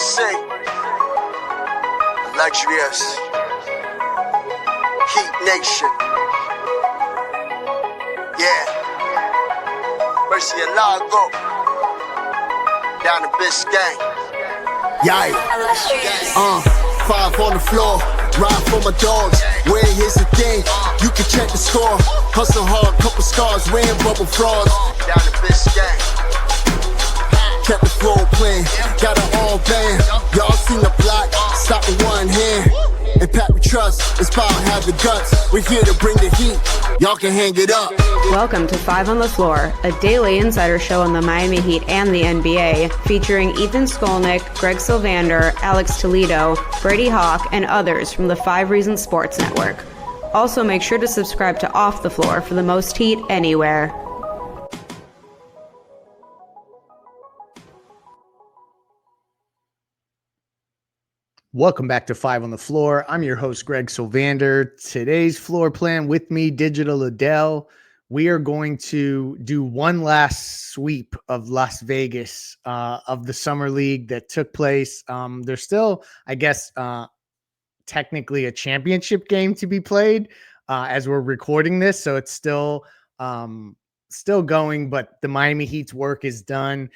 Mercy, luxurious, Heat Nation, yeah, Mercy and Lago, down to Biscayne, yay, 5 on the floor, ride for my dogs. Where here's the thing, you can check the score. Hustle hard, couple scars, wearing bubble frogs. down to Biscayne. Kept the flow playing, got it all band. Y'all seen the block, stop with one hand. And Pat we trust, it's power, have the guts. We're here to bring the heat, y'all can hang it up. Welcome to 5 on the Floor, a daily insider show on the Miami Heat and the NBA, featuring Ethan Skolnick, Greg Sylvander, Alex Toledo, Brady Hawk, and others from the 5 Reasons Sports Network. Also, make sure to subscribe to Off the Floor for the most heat anywhere. Welcome back to 5 on the Floor. I'm your host, Greg Sylvander. Today's floor plan with me, Digital Adel. We are going to do one last sweep of Las Vegas of the Summer League that took place. There's still, I guess, technically a championship game to be played as we're recording this. So it's still going, but the Miami Heat's work is done.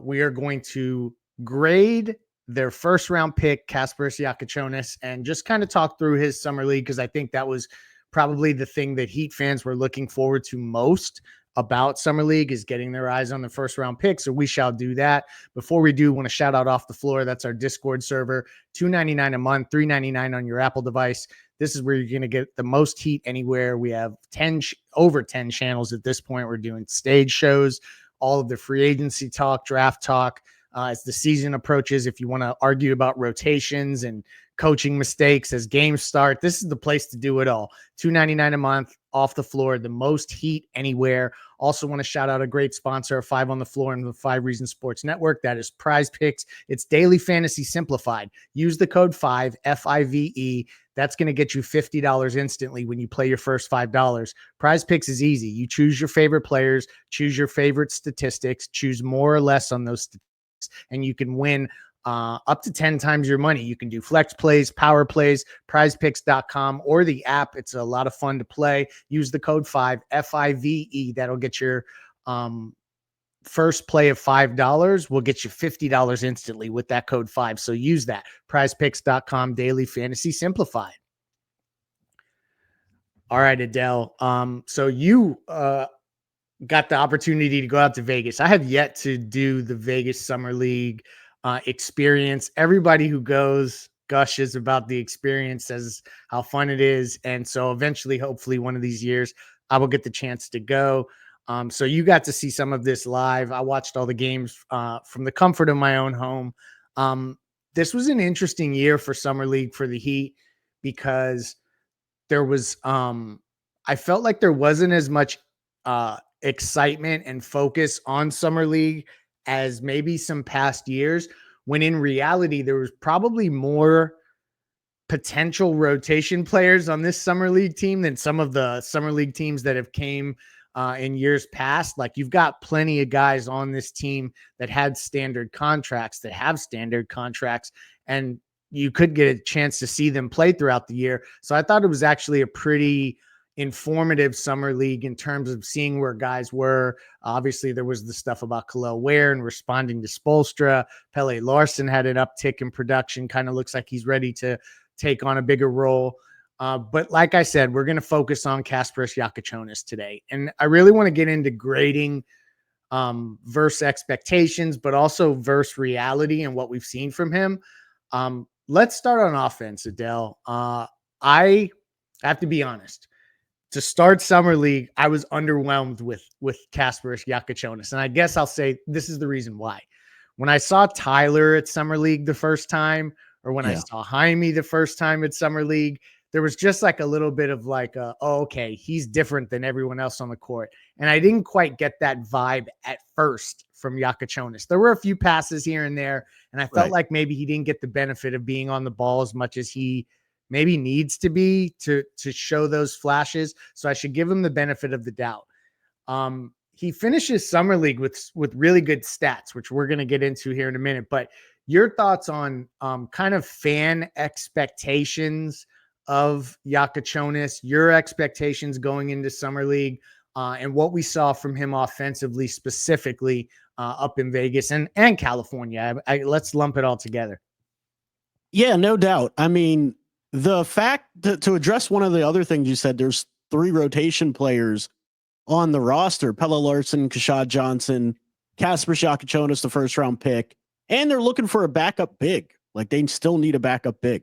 We are going to grade their first round pick, Kasperus Jakučionis, and just kind of talk through his summer league, because I think that was probably the thing that Heat fans were looking forward to most about summer league, is getting their eyes on the first round pick. So we shall do that. Before we do, want to shout out Off the Floor. That's our Discord server, $2.99 a month, $3.99 on your Apple device. This is where you're going to get the most heat anywhere. We have over 10 channels at this point. We're doing stage shows, all of the free agency talk, draft talk. As the season approaches, if you want to argue about rotations and coaching mistakes as games start, this is the place to do it all. $2.99 a month, Off the Floor, the most heat anywhere. Also want to shout out a great sponsor of 5 on the Floor and the 5 Reasons Sports Network. That is Prize Picks. It's daily fantasy simplified. Use the code 5, F-I-V-E. That's going to get you $50 instantly when you play your first $5. Prize Picks is easy. You choose your favorite players, choose your favorite statistics, choose more or less on those statistics, and you can win up to 10 times your money. You can do flex plays, power plays, prizepicks.com or the app. It's a lot of fun to play. Use the code 5, F-I-V-E. That'll get your first play of $5 will get you $50 instantly with that code 5. So use that. Prizepicks.com, daily fantasy simplified. All right, Adele. So you got the opportunity to go out to Vegas. I have yet to do the Vegas Summer League experience. Everybody who goes gushes about the experience, says how fun it is. And so eventually, hopefully one of these years, I will get the chance to go. So you got to see some of this live. I watched all the games from the comfort of my own home. This was an interesting year for Summer League for the Heat, because there was, I felt like there wasn't as much excitement and focus on Summer League as maybe some past years, when in reality there was probably more potential rotation players on this Summer League team than some of the Summer League teams that have came in years past. Like, you've got plenty of guys on this team that had standard contracts, that have standard contracts, and you could get a chance to see them play throughout the year. So I thought it was actually a pretty informative Summer League in terms of seeing where guys were. Obviously, there was the stuff about Casper Ware and responding to Spoelstra. Pelle Larsson had an uptick in production. Kind of looks like he's ready to take on a bigger role. But like I said, we're going to focus on Kasperus Jakučionis today. And I really want to get into grading versus expectations, but also versus reality and what we've seen from him. Let's start on offense, Adele. I have to be honest. To start Summer League, I was underwhelmed with Kasperus Jakučionis. And I guess I'll say this is the reason why. When I saw Tyler at Summer League the first time, or when I saw Jaime the first time at Summer League, there was just like a little bit of like, oh, okay, he's different than everyone else on the court. And I didn't quite get that vibe at first from Jakučionis. There were a few passes here and there, and I felt like maybe he didn't get the benefit of being on the ball as much as he maybe needs to be to show those flashes. So I should give him the benefit of the doubt. He finishes Summer League with really good stats, which we're going to get into here in a minute. But your thoughts on kind of fan expectations of Jakučionis, your expectations going into Summer League, and what we saw from him offensively, specifically up in Vegas and California. Let's lump it all together. Yeah, no doubt. I mean, the fact that, to address one of the other things you said, there's 3 rotation players on the roster: Pelle Larsson, Kashad Johnson, Kasperus Jakučionis, the first round pick, and they're looking for a backup big. Like, they still need a backup big.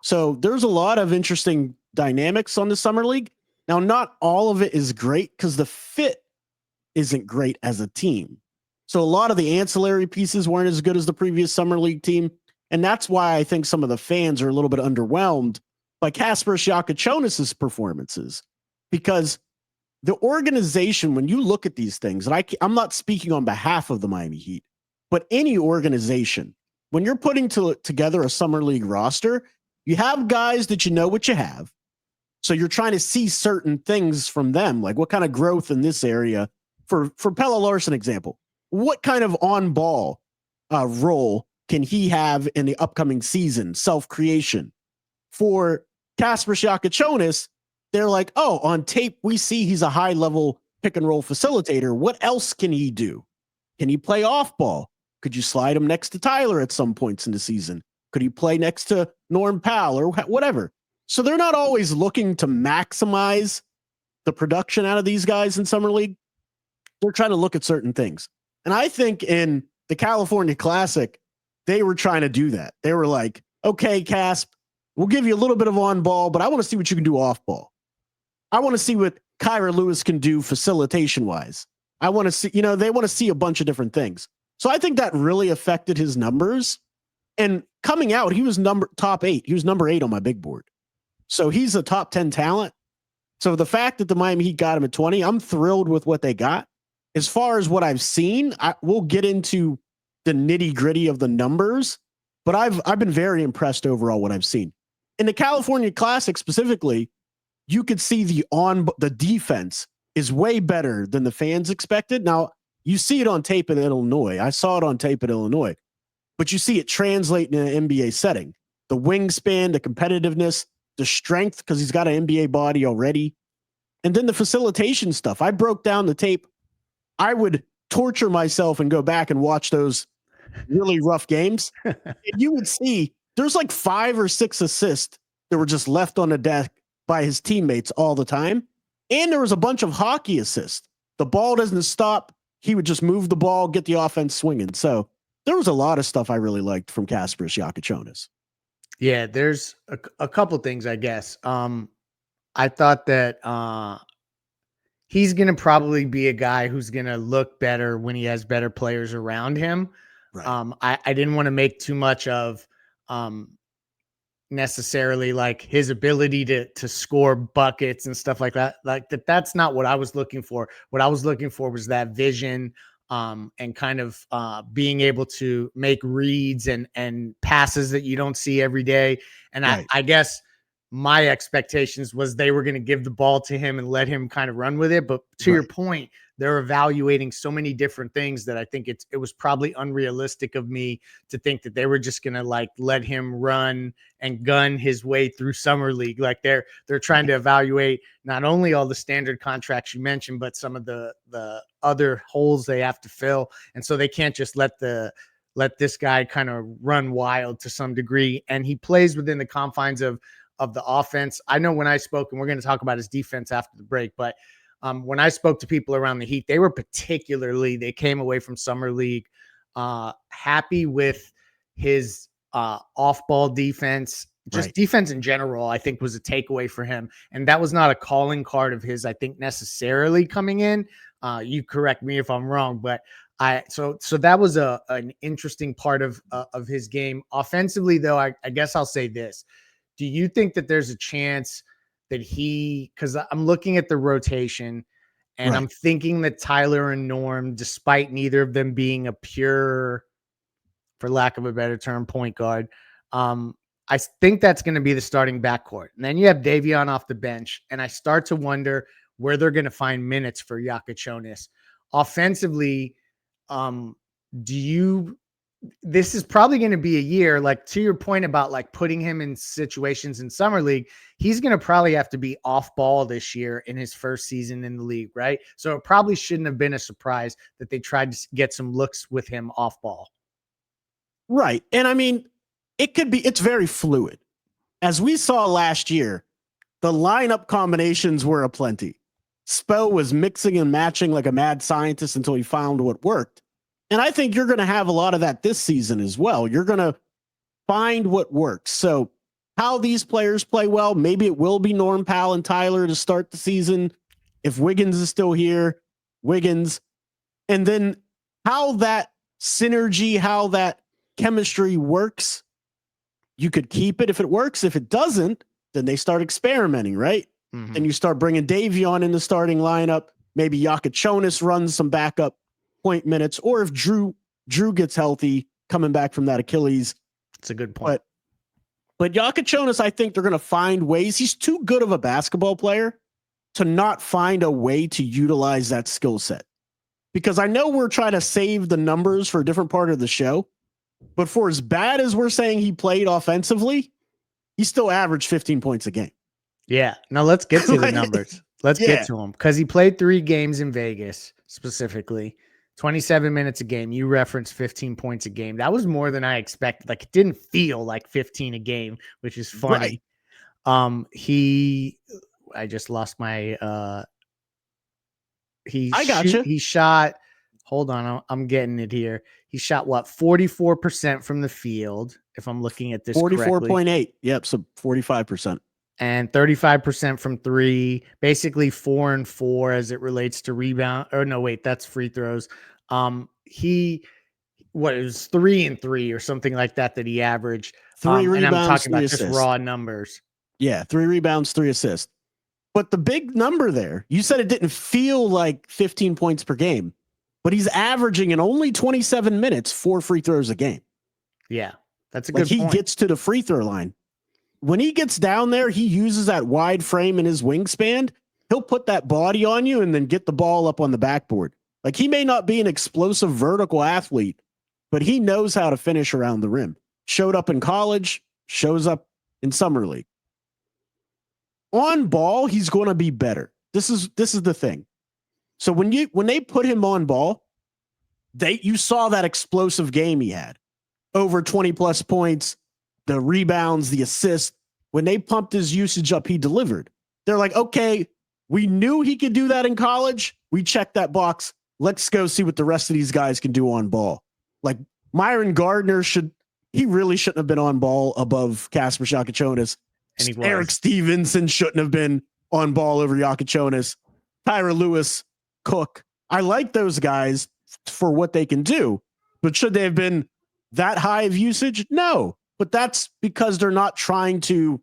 So there's a lot of interesting dynamics on the Summer League. Now, not all of it is great because the fit isn't great as a team. So a lot of the ancillary pieces weren't as good as the previous Summer League team. And that's why I think some of the fans are a little bit underwhelmed by Kasperus Jakučionis' performances, because the organization, when you look at these things, and I'm not speaking on behalf of the Miami Heat, but any organization, when you're putting together a Summer League roster, you have guys that you know what you have. So you're trying to see certain things from them, like what kind of growth in this area. For Pelle Larsson example, what kind of on-ball role can he have in the upcoming season? Self-creation. For Kasperus Jakučionis, they're like, oh, on tape, we see he's a high-level pick-and-roll facilitator. What else can he do? Can he play off-ball? Could you slide him next to Tyler at some points in the season? Could he play next to Norm Powell or whatever? So they're not always looking to maximize the production out of these guys in Summer League. They're trying to look at certain things. And I think in the California Classic, they were trying to do that. They were like, okay, Casp, we'll give you a little bit of on ball, but I want to see what you can do off ball. I want to see what Kyra Lewis can do facilitation wise. I want to see, they want to see a bunch of different things. So I think that really affected his numbers. And coming out, he was top 8. He was number 8 on my big board. So he's a top 10 talent. So the fact that the Miami Heat got him at 20, I'm thrilled with what they got. As far as what I've seen, we'll get into the nitty gritty of the numbers, but I've been very impressed overall what I've seen. In the California Classic specifically, you could see the defense is way better than the fans expected. Now, you see it on tape at Illinois. I saw it on tape at Illinois, but you see it translate in an NBA setting. The wingspan, the competitiveness, the strength, because he's got an NBA body already. And then the facilitation stuff. I broke down the tape. I would torture myself and go back and watch those really rough games. And you would see there's like 5 or 6 assists that were just left on the deck by his teammates all the time. And there was a bunch of hockey assists. The ball doesn't stop. He would just move the ball, get the offense swinging. So there was a lot of stuff I really liked from Kasperus Jakučionis. Yeah, there's a couple things, I guess. I thought that he's going to probably be a guy who's going to look better when he has better players around him. Right. I didn't want to make too much of necessarily like his ability to score buckets and stuff like that. Like that's not what I was looking for. What I was looking for was that vision and kind of being able to make reads and passes that you don't see every day. And right. I guess my expectations was they were going to give the ball to him and let him kind of run with it. But to right. your point, they're evaluating so many different things that I think it was probably unrealistic of me to think that they were just going to like let him run and gun his way through Summer League. Like they're trying to evaluate not only all the standard contracts you mentioned, but some of the other holes they have to fill. And so they can't just let this guy kind of run wild to some degree. And he plays within the confines of the offense. I know when I spoke, and we're going to talk about his defense after the break, but when I spoke to people around the Heat, they came away from Summer League happy with his off-ball defense, just right. defense in general, I think was a takeaway for him. And that was not a calling card of his, I think, necessarily coming in. You correct me if I'm wrong, but so that was an interesting part of his game. Offensively, though, I guess I'll say this. Do you think that there's a chance that because I'm looking at the rotation and right. I'm thinking that Tyler and Norm, despite neither of them being a pure, for lack of a better term, point guard, I think that's going to be the starting backcourt. And then you have Davion off the bench, and I start to wonder where they're going to find minutes for Jakučionis. Offensively, do you this is probably going to be a year, like to your point about like putting him in situations in summer league, he's going to probably have to be off ball this year in his first season in the league. Right. So it probably shouldn't have been a surprise that they tried to get some looks with him off ball. Right. And I mean, it's very fluid. As we saw last year, the lineup combinations were aplenty. Spo was mixing and matching like a mad scientist until he found what worked. And I think you're going to have a lot of that this season as well. You're going to find what works. So how these players play well, maybe it will be Norm Powell and Tyler to start the season. If Wiggins is still here, Wiggins. And then how that synergy, how that chemistry works, you could keep it if it works. If it doesn't, then they start experimenting, right? Mm-hmm. And you start bringing Davion in the starting lineup. Maybe Jakučionis runs some backup point minutes, or if Drew gets healthy coming back from that Achilles. It's a good point. But Jakučionis, I think they're going to find ways. He's too good of a basketball player to not find a way to utilize that skill set. Because I know we're trying to save the numbers for a different part of the show, but for as bad as we're saying he played offensively, he still averaged 15 points a game. Yeah. Now let's get to the numbers. Let's get to him because he played 3 games in Vegas specifically. 27 minutes a game. You referenced 15 points a game. That was more than I expected. Like it didn't feel like 15 a game, which is funny. Right. I just lost my, he shot, hold on. I'm getting it here. He shot 44% from the field. If I'm looking at this 44.8. Yep. So 45%. And 35% from 3, basically 4 and 4 as it relates to rebound. Oh no, wait, that's free throws. It was 3 and 3 or something like that he averaged. 3 rebounds, and I'm talking about assists. just raw numbers. Yeah, 3 rebounds, 3 assists. But the big number there, you said it didn't feel like 15 points per game, but he's averaging in only 27 minutes 4 free throws a game. Yeah, that's a good point. He gets to the free throw line. When he gets down there, he uses that wide frame in his wingspan. He'll put that body on you and then get the ball up on the backboard. Like he may not be an explosive vertical athlete, but he knows how to finish around the rim. Showed up in college, shows up in summer league. On ball, he's going to be better. This is the thing. So when they put him on ball, you saw that explosive game he had. Over 20 plus points. The rebounds, the assists, when they pumped his usage up, he delivered. They're like, okay, we knew he could do that in college. We checked that box. Let's go see what the rest of these guys can do on ball. Like Myron Gardner he really shouldn't have been on ball above Kasperus Jakučionis. Eric Stevenson shouldn't have been on ball over Jakučionis. Tyra Lewis, Cook. I like those guys for what they can do, but should they have been that high of usage? No. But that's because they're not trying to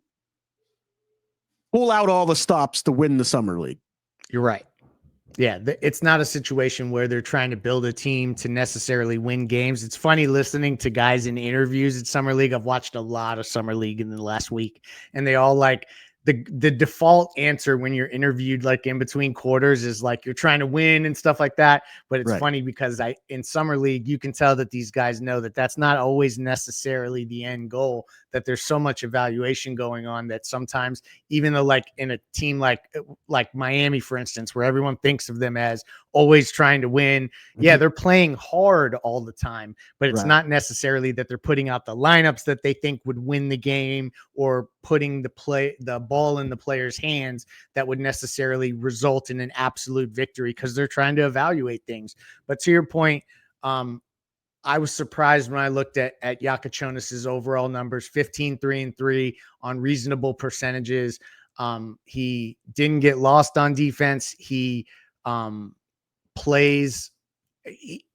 pull out all the stops to win the summer league. You're right. Yeah, it's not a situation where they're trying to build a team to necessarily win games. It's funny listening to guys in interviews at summer league. I've watched a lot of summer league in the last week, and they all like the default answer when you're interviewed like in between quarters is like you're trying to win and stuff like that. But it's funny because in summer league, you can tell that these guys know that that's not always necessarily the end goal, that there's so much evaluation going on that sometimes, even though like in a team like Miami, for instance, where everyone thinks of them as always trying to win. Yeah, they're playing hard all the time, but it's not necessarily that they're putting out the lineups that they think would win the game or putting the ball in the player's hands that would necessarily result in an absolute victory because they're trying to evaluate things. But to your point, I was surprised when I looked at Jakučionis's overall numbers, 15, 3 and 3 on reasonable percentages. He didn't get lost on defense. He plays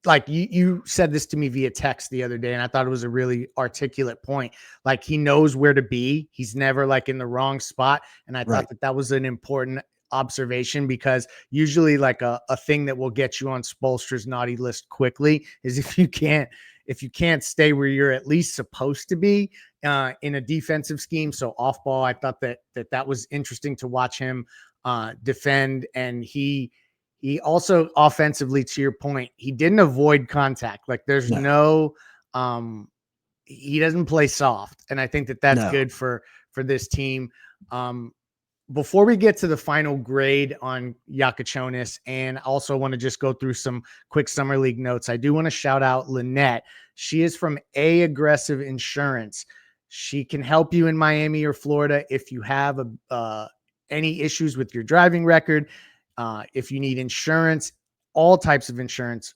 like you said this to me via text the other day, and I thought it was a really articulate point. Like he knows where to be. He's never like in the wrong spot. And I thought that was an important observation because usually like a thing that will get you on Spoelstra's naughty list quickly is if you can't stay where you're at least supposed to be in a defensive scheme. So off ball, I thought that was interesting to watch him defend. And he also offensively, to your point, he didn't avoid contact. Like there's no he doesn't play soft, and I think that that's No. good for this team. Before we get to the final grade on Jakučionis, and also want to just go through some quick summer league notes, I do want to shout out Lynette. She is from A Aggressive Insurance. She can help you in Miami or Florida if you have any issues with your driving record. If you need insurance, all types of insurance,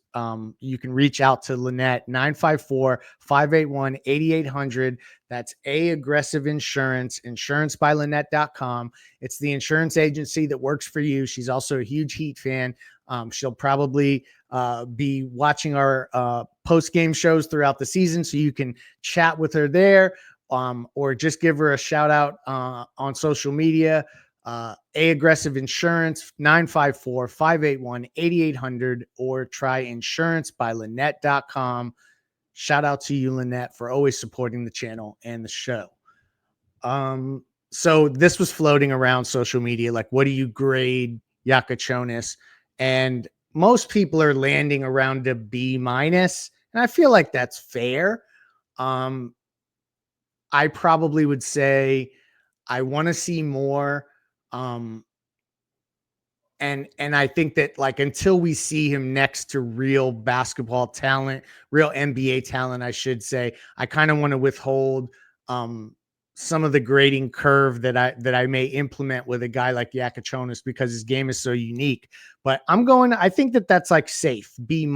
you can reach out to Lynette, 954-581-8800. That's A Aggressive Insurance, insurancebylynette.com. It's the insurance agency that works for you. She's also a huge Heat fan. She'll probably be watching our post-game shows throughout the season, so you can chat with her there, or just give her a shout out on social media. A Aggressive Insurance, 954-581-8800, or try insurancebylynette.com. Shout out to you, Lynette, for always supporting the channel and the show. So this was floating around social media, like, what do you grade Jakučionis? And most people are landing around a B-, and I feel like that's fair. I probably would say I want to see more. And I think that, like, until we see him next to real basketball talent, real NBA talent, I should say, I kind of want to withhold some of the grading curve that I may implement with a guy like Jakučionis, because his game is so unique. But I think that that's like safe B-,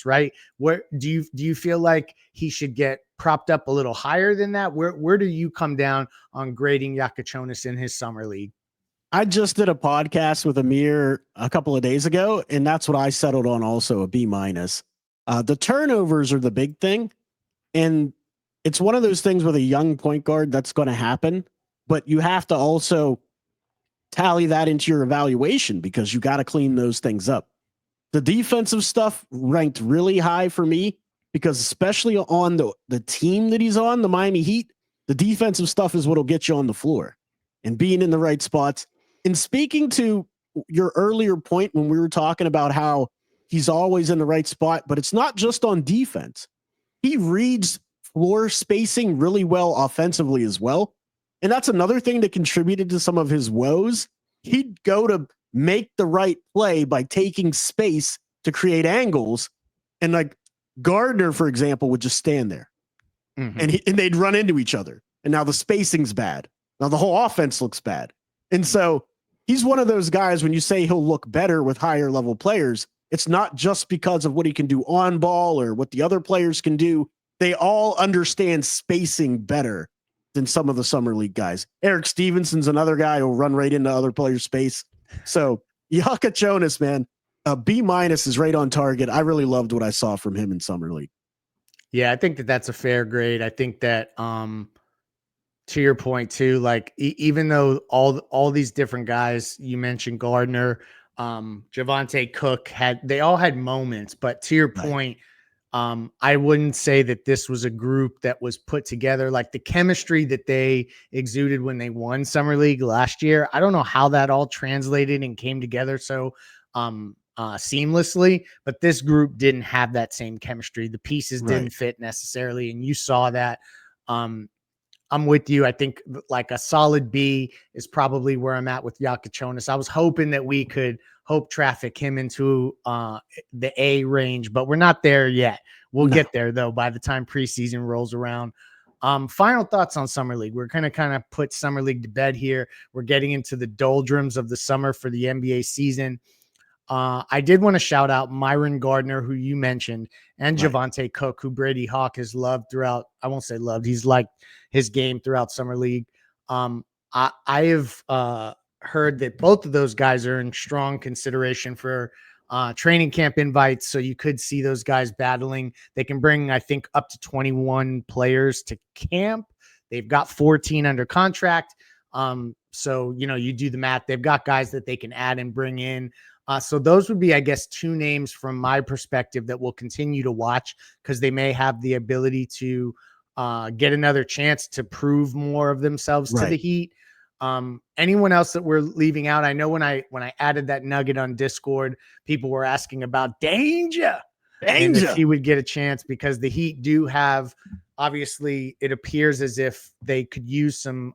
right? Where do you feel like he should get propped up a little higher than that? Where do you come down on grading Jakučionis in his summer league? I just did a podcast with Amir a couple of days ago, and that's what I settled on, also a B-. The turnovers are the big thing, and it's one of those things with a young point guard that's going to happen, but you have to also tally that into your evaluation, because you got to clean those things up. The defensive stuff ranked really high for me, because especially on the team that he's on, the Miami Heat, the defensive stuff is what will get you on the floor and being in the right spots. And speaking to your earlier point when we were talking about how he's always in the right spot, but it's not just on defense. He reads floor spacing really well offensively as well. And that's another thing that contributed to some of his woes. He'd go to make the right play by taking space to create angles. And like Gardner, for example, would just stand there and they'd run into each other. And now the spacing's bad. Now the whole offense looks bad. And so he's one of those guys, when you say he'll look better with higher level players, it's not just because of what he can do on ball or what the other players can do. They all understand spacing better than some of the summer league guys. Eric Stevenson's another guy who'll run right into other players' space. So Jakučionis, man, a B- is right on target. I really loved what I saw from him in summer league. Yeah, I think that that's a fair grade. I think that, to your point too, like even though all these different guys you mentioned, Gardner, Javonte Cook, they all had moments, but to your point, I wouldn't say that this was a group that was put together like the chemistry that they exuded when they won summer league last year. I don't know how that all translated and came together so seamlessly, but this group didn't have that same chemistry. The pieces didn't fit necessarily, and you saw that. I'm with you. I think like a solid B is probably where I'm at with Jakučionis. I was hoping that we could traffic him into the A range, but we're not there yet. We'll get there though by the time preseason rolls around. Final thoughts on summer league. We're going to kind of put summer league to bed here. We're getting into the doldrums of the summer for the NBA season. I did want to shout out Myron Gardner, who you mentioned, and Javonte Cook, who Brady Hawk has loved throughout. I won't say loved. He's liked his game throughout summer league. I have heard that both of those guys are in strong consideration for training camp invites. So you could see those guys battling. They can bring, I think, up to 21 players to camp. They've got 14 under contract. So, you do the math. They've got guys that they can add and bring in. So those would be, I guess, two names from my perspective that we'll continue to watch, because they may have the ability to get another chance to prove more of themselves to the Heat. Anyone else that we're leaving out? I know when I added that nugget on Discord, people were asking about Danger. and if Danger. he would get a chance, because the Heat do have, obviously, it appears as if they could use some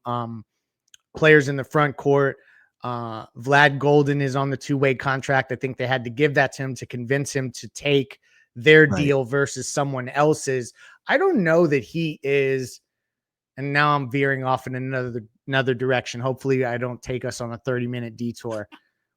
players in the front court. Vlad Golden is on the 2-way contract. I think they had to give that to him to convince him to take their deal versus someone else's. I don't know that he is, and now I'm veering off in another direction. Hopefully I don't take us on a 30-minute detour.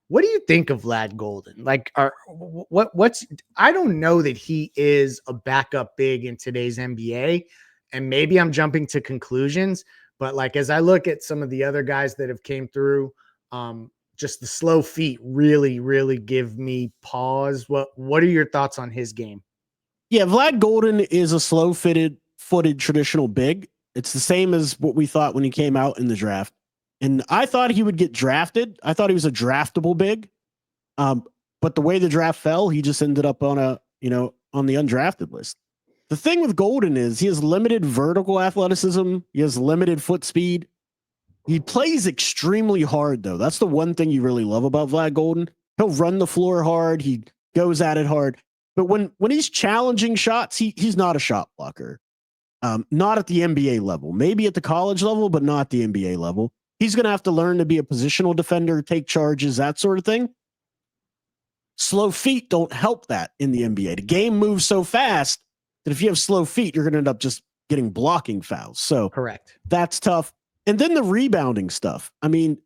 What do you think of Vlad Golden? Like, I don't know that he is a backup big in today's NBA, and maybe I'm jumping to conclusions, but like, as I look at some of the other guys that have came through, just the slow feet really, really give me pause. What are your thoughts on his game? Yeah, Vlad Golden is a footed traditional big. It's the same as what we thought when he came out in the draft. And I thought he would get drafted. I thought he was a draftable big. But the way the draft fell, he just ended up on on the undrafted list. The thing with Golden is he has limited vertical athleticism. He has limited foot speed. He plays extremely hard, though. That's the one thing you really love about Vlad Golden. He'll run the floor hard. He goes at it hard. But when he's challenging shots, he's not a shot blocker. Not at the NBA level. Maybe at the college level, but not the NBA level. He's going to have to learn to be a positional defender, take charges, that sort of thing. Slow feet don't help that in the NBA. The game moves so fast that if you have slow feet, you're going to end up just getting blocking fouls. So correct. That's tough. And then the rebounding stuff. I mean,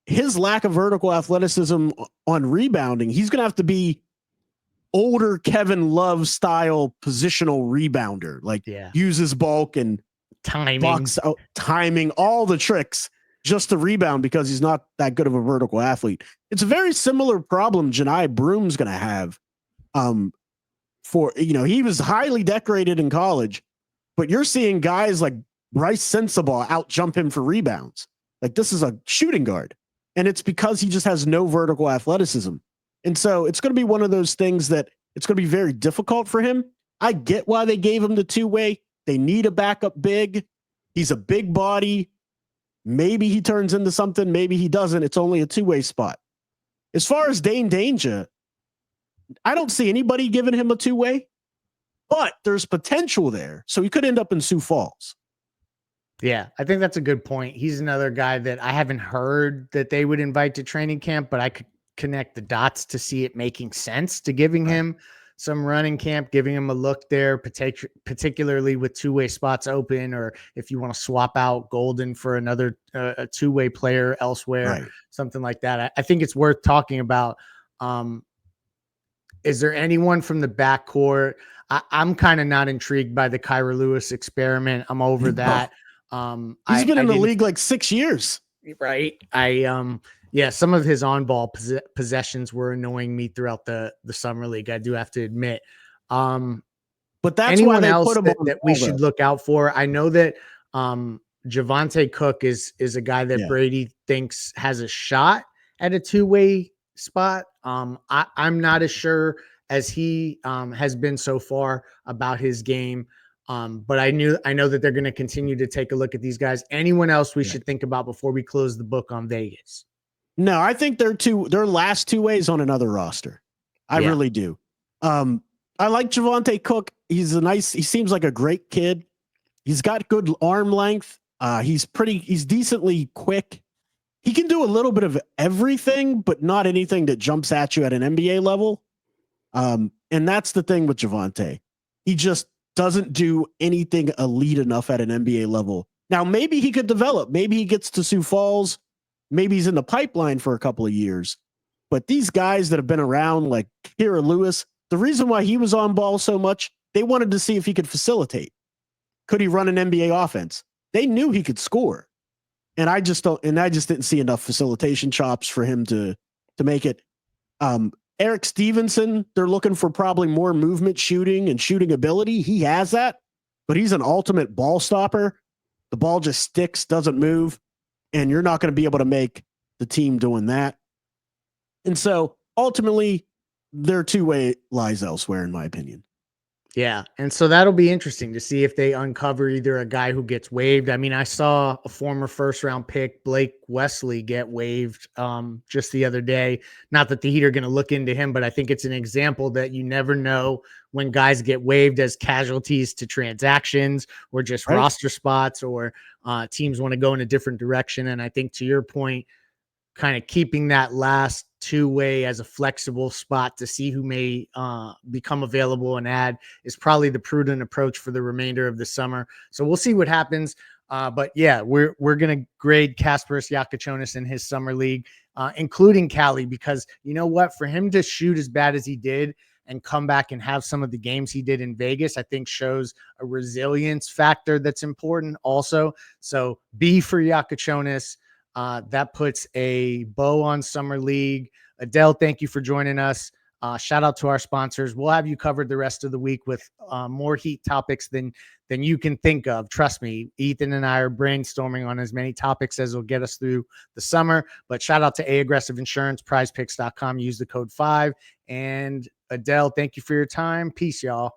his lack of vertical athleticism on rebounding, he's going to have to be older Kevin Love style positional rebounder. Like uses bulk and timing, all the tricks just to rebound because he's not that good of a vertical athlete. It's a very similar problem Janai Broom's going to have. He was highly decorated in college, but you're seeing guys like Bryce Sensabaugh out jump him for rebounds. Like, this is a shooting guard, and it's because he just has no vertical athleticism. And so it's going to be one of those things that it's going to be very difficult for him. I get why they gave him the 2-way. They need a backup big. He's a big body. Maybe he turns into something. Maybe he doesn't. It's only a 2-way spot. As far as Dane Danger, I don't see anybody giving him a 2-way, but there's potential there. So he could end up in Sioux Falls. Yeah, I think that's a good point. He's another guy that I haven't heard that they would invite to training camp, but I could connect the dots to see it making sense to giving him some running camp, giving him a look there, particularly with 2-way spots open, or if you want to swap out Golden for another a 2-way player elsewhere, something like that. I think it's worth talking about. Is there anyone from the backcourt? I'm kind of not intrigued by the Kyra Lewis experiment. I'm over that. He's been in the league like 6 years. Right. Some of his on-ball possessions were annoying me throughout the summer league. I do have to admit. But that's anyone why they else put him that we should look out for. I know that Javonte Cook is a guy that Brady thinks has a shot at a 2-way spot. I'm not as sure as he has been so far about his game. But I know that they're going to continue to take a look at these guys. Anyone else we should think about before we close the book on Vegas? No, I think their last 2-ways on another roster. I really do. I like Javonte Cook. He seems like a great kid. He's got good arm length. He's decently quick. He can do a little bit of everything, but not anything that jumps at you at an NBA level. And that's the thing with Javonte. He just doesn't do anything elite enough at an NBA level. Now, maybe he could develop. Maybe he gets to Sioux Falls. Maybe he's in the pipeline for a couple of years. But these guys that have been around, like Kira Lewis, the reason why he was on ball so much, they wanted to see if he could facilitate. Could he run an NBA offense? They knew he could score. And I just didn't see enough facilitation chops for him to make it. Eric Stevenson, they're looking for probably more movement shooting and shooting ability. He has that, but he's an ultimate ball stopper. The ball just sticks, doesn't move, and you're not going to be able to make the team doing that. And so ultimately, their 2-way lies elsewhere, in my opinion. Yeah. And so that'll be interesting to see if they uncover either a guy who gets waived. I mean, I saw a former first round pick, Blake Wesley, get waived just the other day. Not that the Heat are going to look into him, but I think it's an example that you never know when guys get waived as casualties to transactions or just roster spots, or teams want to go in a different direction. And I think, to your point, kind of keeping that last two-way as a flexible spot to see who may become available and add is probably the prudent approach for the remainder of the summer. So we'll see what happens. But yeah, we're going to grade Kasperus Jakučionis in his summer league, including Cali, because you know what, for him to shoot as bad as he did and come back and have some of the games he did in Vegas, I think shows a resilience factor that's important also. So B for Jakučionis. That puts a bow on Summer League. Adel, thank you for joining us. Shout out to our sponsors. We'll have you covered the rest of the week with more Heat topics than you can think of. Trust me, Ethan and I are brainstorming on as many topics as will get us through the summer. But shout out to Aggressive Insurance, prizepicks.com. Use the code 5. And Adel, thank you for your time. Peace, y'all.